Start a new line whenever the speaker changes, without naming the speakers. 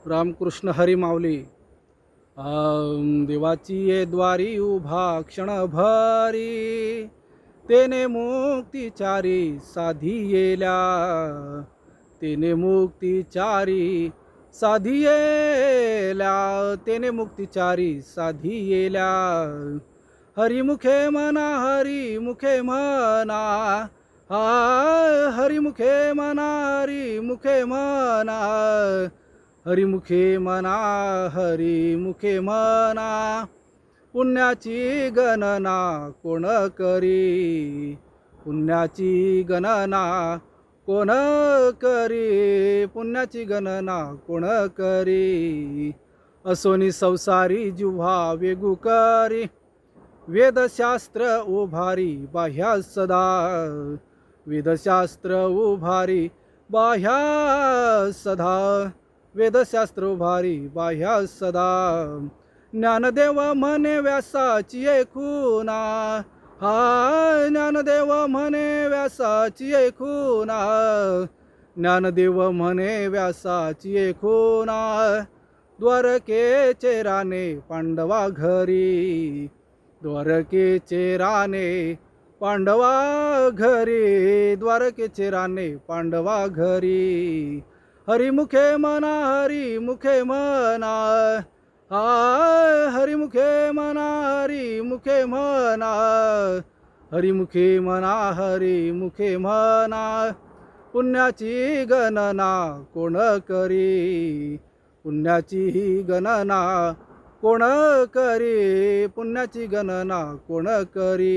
रामकृष्ण हरी माऊली. देवाची ये द्वारी उभा क्षणभरी, तेने मुक्तिचारी साधी येल्या, तेने मुक्तिचारी साधी येल्या, तेने मुक्तिचारी साधी येल्या. हरिमुखे म्हणा, हरिमुखे म्हणा, हा हरिमुखे म्हणा, हरिमुखे म्हणा, हरिमुखे म्हणा, हरिमुखे म्हणा. पुण्याची गणना कोण करी, पुण्याची गणना कोण करी, पुण्याची गणना कोण करी. असोनी संसारी जिव्हा वेगू करी, वेदशास्त्र उभारी बाह्या सदा, वेदशास्त्र उभारी बाह्या सदा, वेदशास्त्र उभारी बाह्या सदा. ज्ञानदेव म्हणे व्यासाची खुना, हा ज्ञानदेव म्हणे व्यासाची खुना, ज्ञानदेव म्हणे व्यासाची खुना. द्वारकेचे राणे पांडवा घरी, द्वारकेचे राणे पांडवा घरी, द्वारकेचे राणे पांडवा घरी. हरिमुखे म्हणा, हरिमुखे म्हणा, हा हरिमुखे म्हणा, हरिमुखे म्हणा, हरिमुखे म्हणा, हरिमुखे म्हणा. पुण्याची गणना कोण करी, पुण्याची गणना कोण करी, पुण्याची गणना कोण करी.